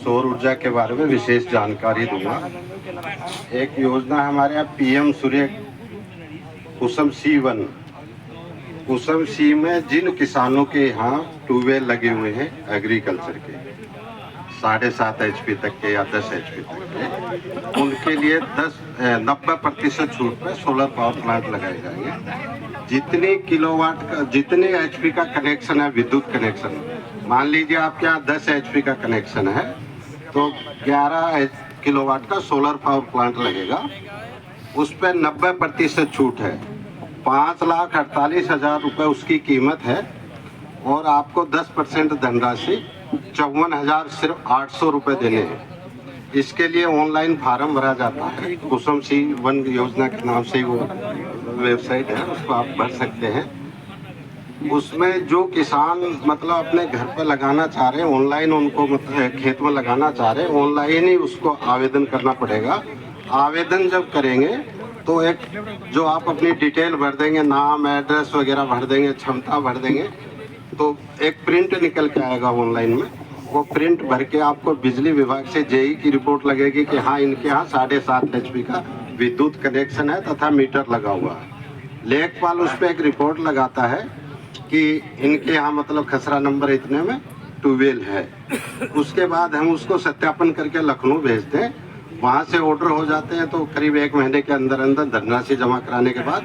सौर ऊर्जा के बारे में विशेष जानकारी दूंगा। एक योजना है हमारे यहाँ PM सूर्य कुसुम C1। कुसुम सी में जिन किसानों के यहाँ ट्यूबवेल लगे हुए हैं एग्रीकल्चर के 7.5 HP तक के या 10 HP तक के, उनके लिए 90% छूट पे सोलर पावर प्लांट लगाए जाएंगे। जितनी किलोवाट का, जितने HP का कनेक्शन है, विद्युत कनेक्शन, मान लीजिए आपके यहाँ 10 HP का कनेक्शन है तो 11 किलोवाट का सोलर पावर प्लांट लगेगा। उस पर 90% छूट है। 5,48,000 रुपये उसकी कीमत है और आपको 10% धनराशि 54,000 सिर्फ 800 रुपये देने हैं। इसके लिए ऑनलाइन फार्म भरा जाता है। कुसुम C1 योजना के नाम से वो वेबसाइट है, उसको आप भर सकते हैं। उसमें जो किसान मतलब अपने घर पर लगाना चाह रहे हैं, ऑनलाइन उनको मतलब खेत में लगाना चाह रहे हैं, ऑनलाइन ही उसको आवेदन करना पड़ेगा। आवेदन जब करेंगे तो एक जो आप अपनी डिटेल भर देंगे, नाम एड्रेस वगैरह भर देंगे, क्षमता भर देंगे, तो एक प्रिंट निकल के आएगा ऑनलाइन में। वो प्रिंट भर के आपको बिजली विभाग से JE की रिपोर्ट लगेगी कि हाँ इनके यहाँ 7.5 HP का विद्युत कनेक्शन है तथा मीटर लगा हुआ है। लेखपाल उस पर एक रिपोर्ट लगाता है कि इनके यहाँ मतलब खसरा नंबर इतने में ट्यूबवेल है। उसके बाद हम उसको सत्यापन करके लखनऊ भेजते हैं, वहाँ से ऑर्डर हो जाते हैं तो करीब 1 महीने के अंदर अंदर धनराशि जमा कराने के बाद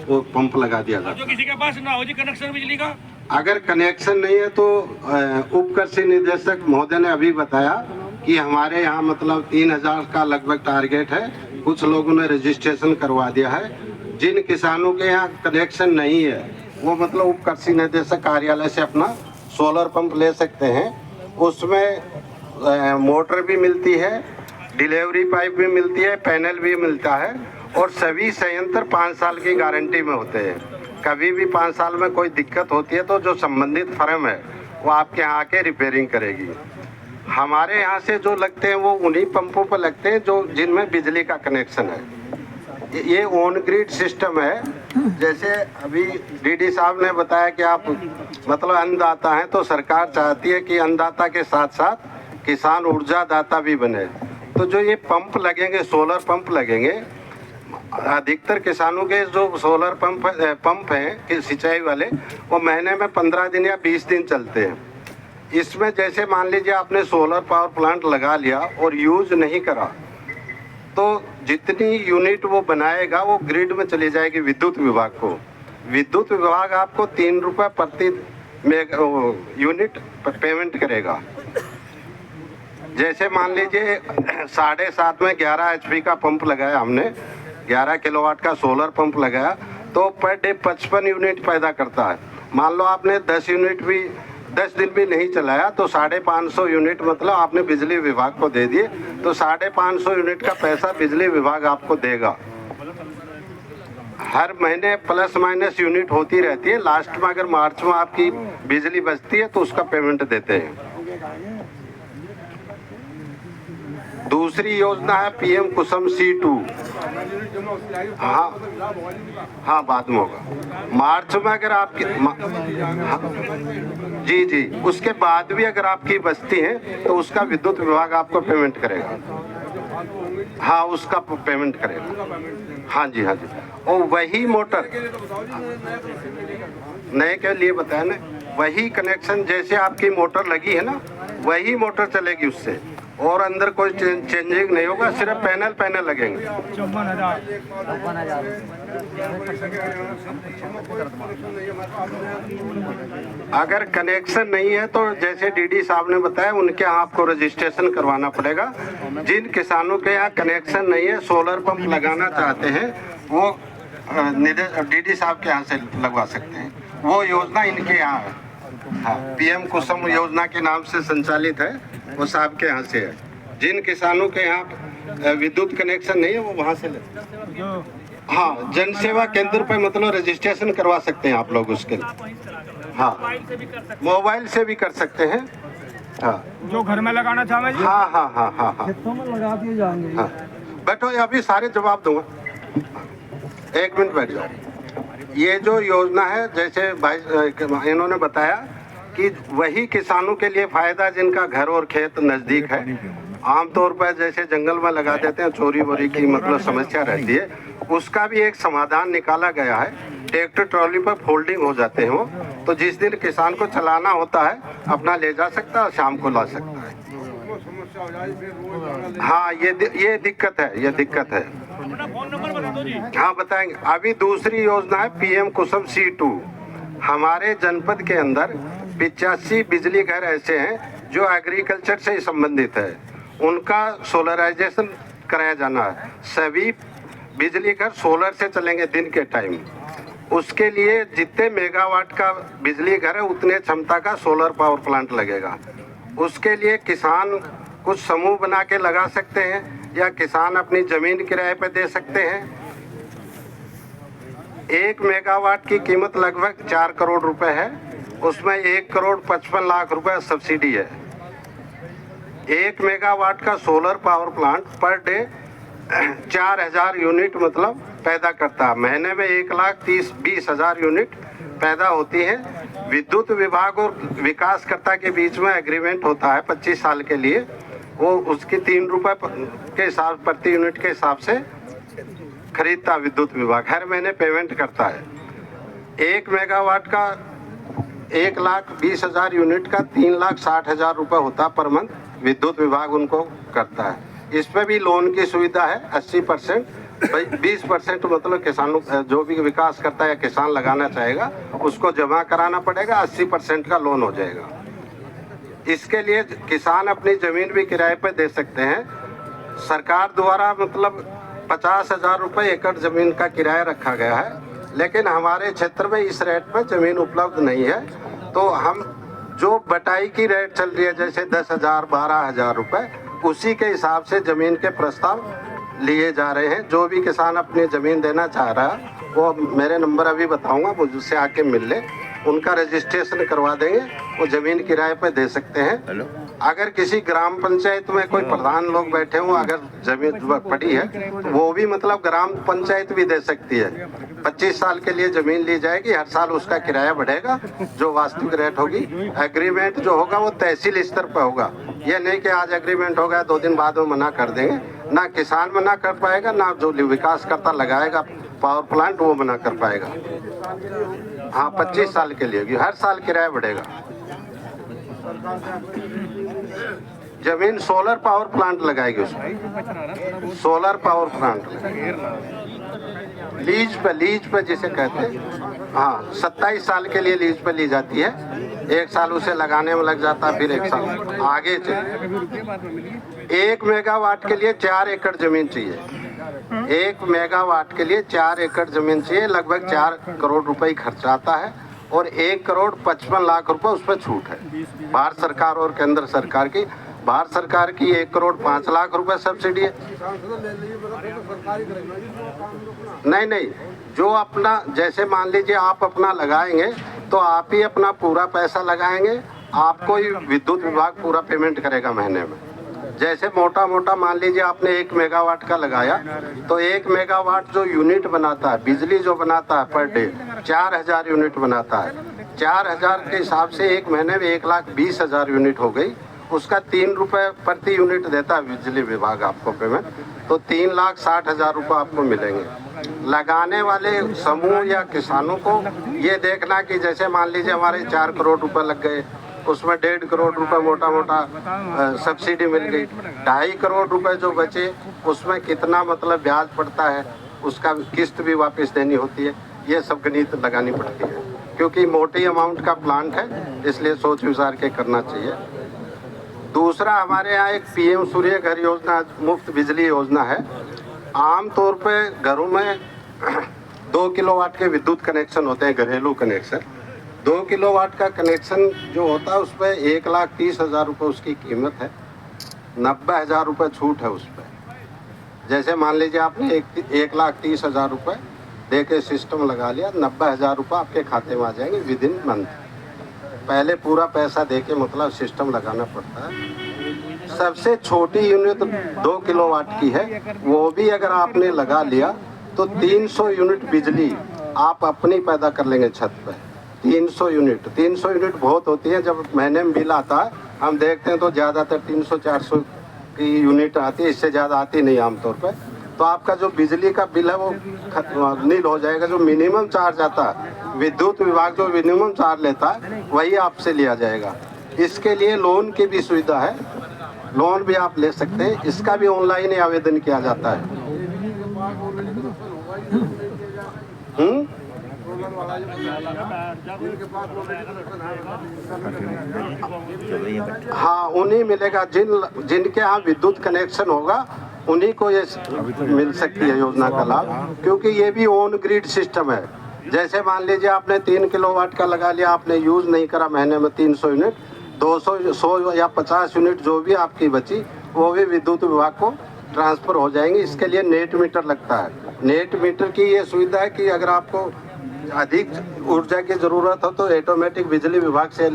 वो पंप लगा दिया जाता है। जो किसी के पास ना हो जी कनेक्शन बिजली का, अगर कनेक्शन नहीं है तो उप कृषि निदेशक महोदय ने अभी बताया कि हमारे यहाँ मतलब 3,000 का लगभग टारगेट है। कुछ लोगों ने रजिस्ट्रेशन करवा दिया है। जिन किसानों के यहाँ कनेक्शन नहीं है वो मतलब उप कृषि निदेशक कार्यालय से अपना सोलर पंप ले सकते हैं। उसमें मोटर भी मिलती है, डिलीवरी पाइप भी मिलती है, पैनल भी मिलता है और सभी संयंत्र 5 साल की गारंटी में होते हैं। कभी भी 5 साल में कोई दिक्कत होती है तो जो संबंधित फर्म है वो आपके यहाँ आके रिपेयरिंग करेगी। हमारे यहाँ से जो लगते हैं वो उन्हीं पंपों पर लगते हैं जो जिनमें बिजली का कनेक्शन है। ये ऑन ग्रिड सिस्टम है। जैसे अभी DD साहब ने बताया कि आप मतलब अन्नदाता हैं, तो सरकार चाहती है कि अन्नदाता के साथ साथ किसान ऊर्जा दाता भी बने। तो जो ये पंप लगेंगे, सोलर पंप लगेंगे, अधिकतर किसानों के जो सोलर पंप हैं कि सिंचाई वाले, वो महीने में 15 दिन या 20 दिन चलते हैं। इसमें जैसे मान लीजिए आपने सोलर पावर प्लांट लगा लिया और यूज नहीं करा तो जितनी यूनिट वो बनाएगा वो ग्रिड में चली जाएगी विद्युत विभाग को। विद्युत विभाग आपको 3 रुपये प्रति यूनिट पेमेंट करेगा। जैसे मान लीजिए 7.5 में 11 HP का पंप लगाया हमने, 11 किलोवाट का सोलर पंप लगाया तो पर डे 55 यूनिट पैदा करता है। मान लो आपने 10 दिन भी नहीं चलाया तो 550 यूनिट मतलब आपने बिजली विभाग को दे दिए, तो 550 यूनिट का पैसा बिजली विभाग आपको देगा। हर महीने प्लस माइनस यूनिट होती रहती है। लास्ट में अगर मार्च में आपकी बिजली बचती है तो उसका पेमेंट देते हैं। दूसरी योजना है PM कुसुम C2। हाँ बाद में होगा। मार्च में अगर आपकी जी उसके बाद भी अगर आपकी बचती है तो उसका विद्युत विभाग आपको पेमेंट करेगा। हाँ उसका पेमेंट करेगा। हाँ जी। और वही मोटर नए के लिए बताया ना, वही कनेक्शन जैसे आपकी मोटर लगी है ना वही मोटर चलेगी उससे, और अंदर कोई चेंजिंग नहीं होगा, सिर्फ पैनल लगेंगे। 54,000। अगर कनेक्शन नहीं है तो जैसे DD साहब ने बताया उनके यहाँ आपको रजिस्ट्रेशन करवाना पड़ेगा। जिन किसानों के यहाँ कनेक्शन नहीं है, सोलर पंप लगाना चाहते हैं, वो DD साहब के यहाँ से लगवा सकते हैं। वो योजना इनके यहाँ है। हाँ PM कुसुम योजना के नाम से संचालित है, वो साहब के यहाँ से है। जिन किसानों के यहाँ विद्युत कनेक्शन नहीं है वो वहाँ से ले। हाँ जन सेवा केंद्र पे मतलब रजिस्ट्रेशन करवा सकते हैं आप लोग उसके लिए। हाँ मोबाइल से भी कर सकते हैं। हाँ जो घर में लगाना चाहे जी। हाँ खेतों में लगा दिए जाएंगे। हाँ बैठो, अभी सारे जवाब दूंगा। 1 मिनट बैठ जाओ। ये जो योजना है जैसे भाई इन्होंने बताया कि वही किसानों के लिए फायदा जिनका घर और खेत नजदीक है। आमतौर पर जैसे जंगल में लगा देते हैं, चोरी वोरी की मतलब समस्या रहती है, उसका भी एक समाधान निकाला गया है। ट्रैक्टर ट्रॉली पर फोल्डिंग हो जाते हैं वो, तो जिस दिन किसान को चलाना होता है अपना ले जा सकता है और शाम को ला सकता है। हाँ, ये दिक्कत है, ये दिक्कत है। अपना फोन नंबर बता दो जी। हाँ बताएंगे। अभी दूसरी योजना है PM कुसुम C2। हमारे जनपद के अंदर 85 बिजली घर ऐसे हैं जो एग्रीकल्चर से संबंधित है, उनका सोलराइजेशन कराया जाना है। सभी बिजली घर सोलर से चलेंगे दिन के टाइम। उसके लिए जितने मेगावाट का बिजली घर है उतने क्षमता का सोलर पावर प्लांट लगेगा। उसके लिए किसान कुछ समूह बना के लगा सकते हैं या किसान अपनी जमीन किराए पर दे सकते हैं। 1 मेगावाट की कीमत लगभग 4 करोड़ रुपए है, उसमें 1 करोड़ 55 लाख रुपए सब्सिडी है। 1 मेगावाट का solar power plant per day 4000 unit मतलब पैदा करता है। महीने में 1,20,000 यूनिट पैदा होती है। विद्युत विभाग और विकासकर्ता के बीच में एग्रीमेंट होता है 25 साल के लिए। वो उसकी 3 रुपए के हिसाब प्रति यूनिट के हिसाब से खरीदता विद्युत विभाग, हर महीने पेमेंट करता है। 1 मेगावाट का 1,20,000 यूनिट का 3,60,000 रुपये होता पर मंथ, विद्युत विभाग उनको करता है। इस पे भी लोन की सुविधा है 80%, 20% मतलब किसानों जो भी विकास करता है या किसान लगाना चाहेगा उसको जमा कराना पड़ेगा, 80% का लोन हो जाएगा। इसके लिए किसान अपनी जमीन भी किराए पे दे सकते हैं। सरकार द्वारा मतलब 50,000 रुपये एकड़ जमीन का किराया रखा गया है, लेकिन हमारे क्षेत्र में इस रेट पर जमीन उपलब्ध नहीं है। तो हम जो बटाई की रेट चल रही है जैसे 10,000 12,000 रुपये, उसी के हिसाब से जमीन के प्रस्ताव लिए जा रहे हैं। जो भी किसान अपनी ज़मीन देना चाह रहा है वो मेरे नंबर अभी बताऊंगा, वो मुझसे आके मिल ले, उनका रजिस्ट्रेशन करवा देंगे, वो ज़मीन किराए पे दे सकते हैं। अगर किसी ग्राम पंचायत में कोई प्रधान लोग बैठे हों, अगर ज़मीन पड़ी है तो वो भी मतलब ग्राम पंचायत भी दे सकती है। 25 साल के लिए ज़मीन ली जाएगी, हर साल उसका किराया बढ़ेगा, जो वास्तविक रेट होगी। एग्रीमेंट जो होगा वो तहसील स्तर पर होगा। ये नहीं कि आज एग्रीमेंट हो गया 2 दिन बाद वो मना कर देंगे, ना किसान मना कर पाएगा, ना जो विकासकर्ता लगाएगा पावर प्लांट वो मना कर पाएगा। हाँ, 25 साल के लिए हर साल किराया बढ़ेगा। जमीन सोलर पावर प्लांट लगाएगी, उसमें सोलर पावर प्लांट लीज पे जिसे कहते हैं। हाँ, 27 साल के लिए लीज पे ली जाती है। 1 साल उसे लगाने में लग जाता है, फिर 1 साल आगे चले। 1 मेगावाट के लिए 4 एकड़ जमीन चाहिए। 1 मेगावाट के लिए 4 एकड़ जमीन चाहिए, लगभग 4 करोड़ रुपए खर्च आता है और 1 करोड़ 55 लाख रुपए उस पर छूट है भारत सरकार और केंद्र सरकार की। भारत सरकार की 1 करोड़ 5 लाख रुपए सब्सिडी है। नहीं, जो अपना जैसे मान लीजिए आप अपना लगाएंगे तो आप ही अपना पूरा पैसा लगाएंगे, आपको ही विद्युत विभाग पूरा पेमेंट करेगा महीने में। जैसे मोटा मान लीजिए आपने 1 मेगावाट का लगाया तो 1 मेगावाट जो यूनिट बनाता है, बिजली जो बनाता है पर डे 4000 यूनिट बनाता है। 4000 के हिसाब से एक महीने में 1,20,000 यूनिट हो गई। उसका 3 रुपये प्रति यूनिट देता है बिजली विभाग आपको पेमेंट, तो 3,60,000 रुपये आपको मिलेंगे। लगाने वाले समूह या किसानों को ये देखना कि जैसे मान लीजिए हमारे 4 करोड़ रुपए लग गए, उसमें 1.5 करोड़ रुपए मोटा सब्सिडी मिल गई। 2.5 करोड़ रुपए जो बचे उसमें कितना मतलब ब्याज पड़ता है, उसका किस्त भी वापस देनी होती है। ये सब गणित लगानी पड़ती है, क्योंकि मोटी अमाउंट का प्लांट है, इसलिए सोच विचार के करना चाहिए। दूसरा, हमारे यहाँ एक PM सूर्य घर योजना, मुफ्त बिजली योजना है। आमतौर पे घरों में 2 किलोवाट के विद्युत कनेक्शन होते हैं, घरेलू कनेक्शन। 2 किलोवाट का कनेक्शन जो होता है उस पर 1,30,000 रुपये उसकी कीमत है। 90,000 रुपये छूट है उस पर। जैसे मान लीजिए आपने 1,30,000 रुपये दे के सिस्टम लगा लिया, 90,000 रुपये आपके खाते में आ जाएंगे विदिन मंथ। पहले पूरा पैसा दे के मतलब सिस्टम लगाना पड़ता है। सबसे छोटी यूनिट 2 किलोवाट की है, वो भी अगर आपने लगा लिया तो 300 यूनिट बिजली आप अपनी पैदा कर लेंगे छत पर। 300 यूनिट। 300 यूनिट बहुत होती है। जब महीने में बिल आता है हम देखते हैं तो ज़्यादातर 300-400 की यूनिट आती है, इससे ज़्यादा आती नहीं आमतौर पर। तो आपका जो बिजली का बिल है वो नील हो जाएगा। जो मिनिमम चार्ज आता है, विद्युत विभाग जो मिनिमम चार्ज लेता है वही आपसे लिया जाएगा। इसके लिए लोन की भी सुविधा है, लोन भी आप ले सकते हैं। इसका भी ऑनलाइन ही आवेदन किया जाता है। हाँ, उन्हीं मिलेगा जिनके यहाँ विद्युत कनेक्शन होगा, उन्हीं को ये मिल सकती है योजना का लाभ, क्योंकि ये भी ऑन ग्रिड सिस्टम है। जैसे मान लीजिए आपने 3 किलोवाट का लगा लिया, आपने यूज नहीं करा महीने में 300 यूनिट, 200, 100 या 50 यूनिट जो भी आपकी बची वो भी विद्युत विभाग को ट्रांसफर हो जाएंगे। इसके लिए नेट मीटर लगता है। नेट मीटर की ये सुविधा है कि अगर आपको अधिक ऊर्जा की ज़रूरत हो तो ऑटोमेटिक बिजली विभाग से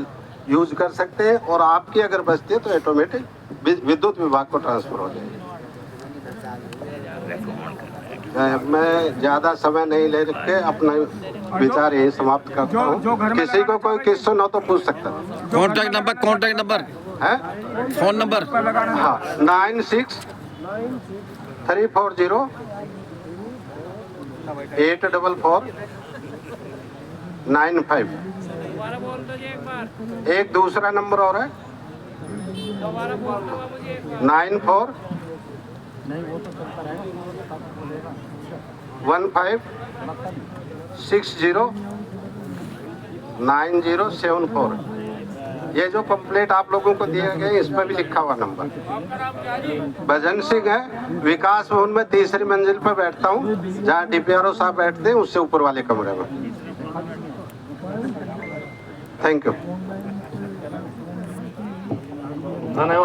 यूज कर सकते हैं, और आपकी अगर बचती है तो ऑटोमेटिक विद्युत विभाग को ट्रांसफर हो जाएगी। मैं ज़्यादा समय नहीं ले के अपना विचार यही समाप्त करता हूँ। किसी को कोई क्वेश्चन हो तो पूछ सकता है। कॉन्टैक्ट नंबर है, फोन नंबर। हाँ, 96-340-844-95। एक दूसरा नंबर और है 9415609074। ये जो कंप्लेंट आप लोगों को दिया गया है इसमें भी लिखा हुआ नंबर। भजन सिंह है, विकास भवन में 3री मंजिल पर बैठता हूँ, जहाँ DPRO साहब बैठते हैं उससे ऊपर वाले कमरे में। Thank you.